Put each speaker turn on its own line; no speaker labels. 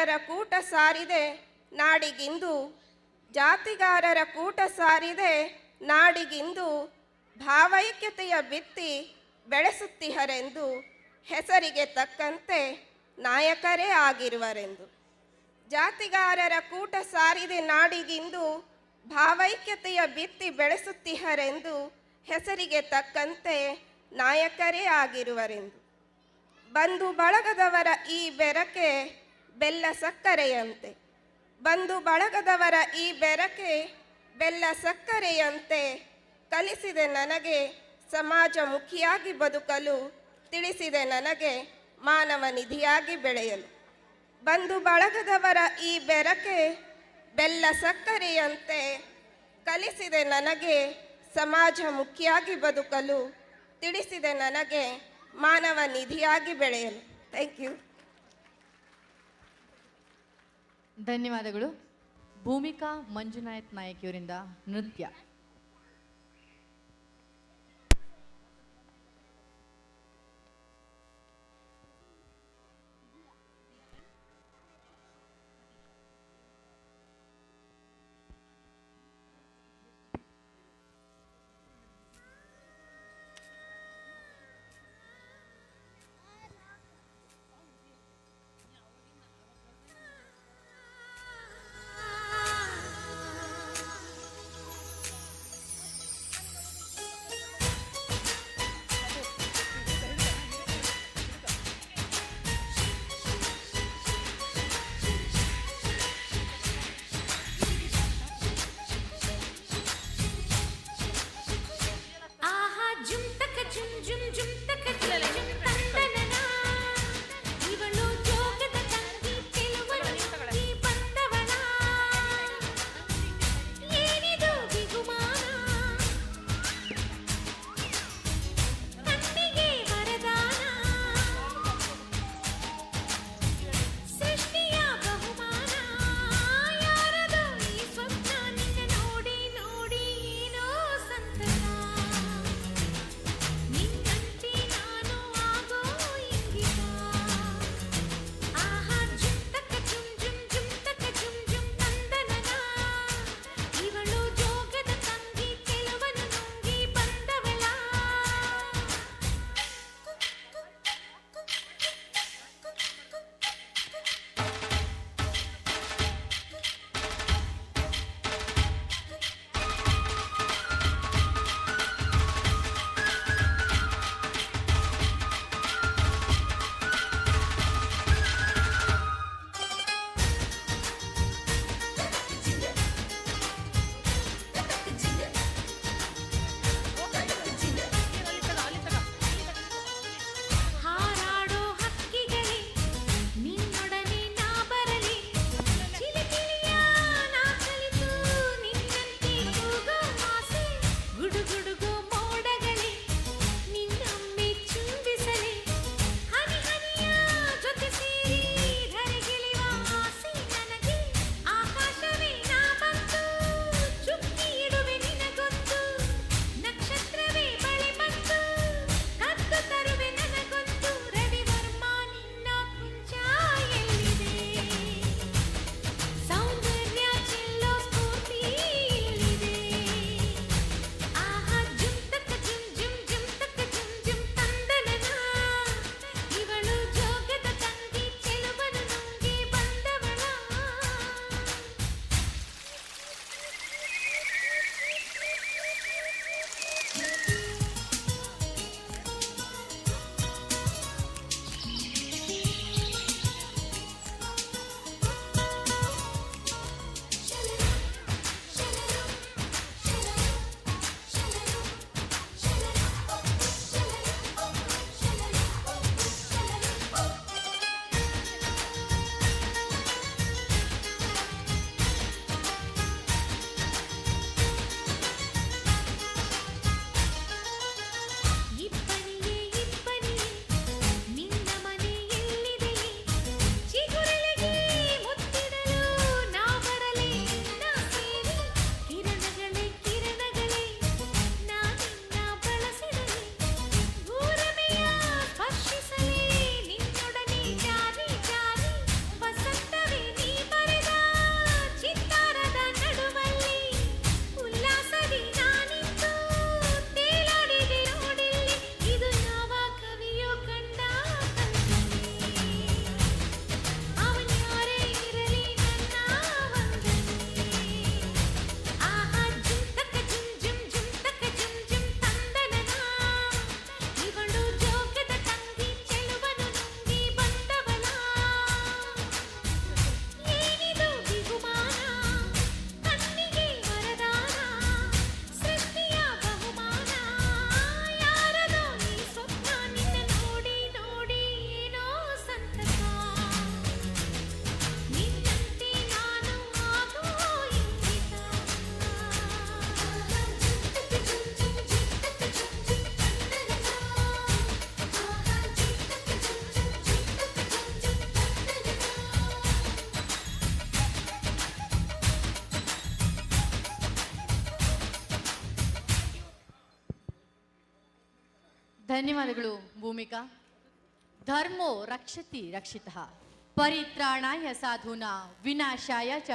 ಜಾತಿಗಾರರ ಕೂಟ ಸಾರಿದೆ ನಾಡಿಗಿಂದು, ಜಾತಿಗಾರರ ಕೂಟ ಸಾರಿದೆ ನಾಡಿಗಿಂದು, ಭಾವೈಕ್ಯತೆಯ ಬಿತ್ತಿ ಬೆಳೆಸುತ್ತಿಹರೆಂದು, ಹೆಸರಿಗೆ ತಕ್ಕಂತೆ ನಾಯಕರೇ ಆಗಿರುವರೆಂದು. ಜಾತಿಗಾರರ ಕೂಟ ಸಾರಿದೆ ನಾಡಿಗಿಂದು, ಭಾವೈಕ್ಯತೆಯ ಬಿತ್ತಿ ಬೆಳೆಸುತ್ತಿಹರೆಂದು, ಹೆಸರಿಗೆ ತಕ್ಕಂತೆ ನಾಯಕರೇ ಆಗಿರುವರೆಂದು. ಬಂಧು ಬಳಗದವರ ಈ ಬೆರಕೆ ಬೆಲ್ಲ ಸಕ್ಕರೆಯಂತೆ, ಬಂಧು ಬಳಗದವರ ಈ ಬೆರಕೆ ಬೆಲ್ಲ ಸಕ್ಕರೆಯಂತೆ, ಕಲಿಸಿದೆ ನನಗೆ ಸಮಾಜಮುಖಿಯಾಗಿ ಬದುಕಲು, ತಿಳಿಸಿದೆ ನನಗೆ ಮಾನವ ನಿಧಿಯಾಗಿ ಬೆಳೆಯಲು. ಬಂಧು ಬಳಗದವರ ಈ ಬೆರಕೆ ಬೆಲ್ಲ ಸಕ್ಕರೆಯಂತೆ, ಕಲಿಸಿದೆ ನನಗೆ ಸಮಾಜಮುಖಿಯಾಗಿ ಬದುಕಲು, ತಿಳಿಸಿದೆ ನನಗೆ ಮಾನವ ನಿಧಿಯಾಗಿ ಬೆಳೆಯಲು. Thank you.
ಧನ್ಯವಾದಗಳು. ಭೂಮಿಕಾ ಮಂಜುನಾಥ್ ನಾಯಕಿಯವರಿಂದ ನೃತ್ಯ. ಧನ್ಯವಾದಗಳು ಭೂಮಿಕಾ. ಧರ್ಮೋ ರಕ್ಷತಿ ರಕ್ಷಿತಃ ಪರಿತ್ರಾಣಾಯ ಸಾಧೂನಾ ವಿನಾಶಾಯ ಚ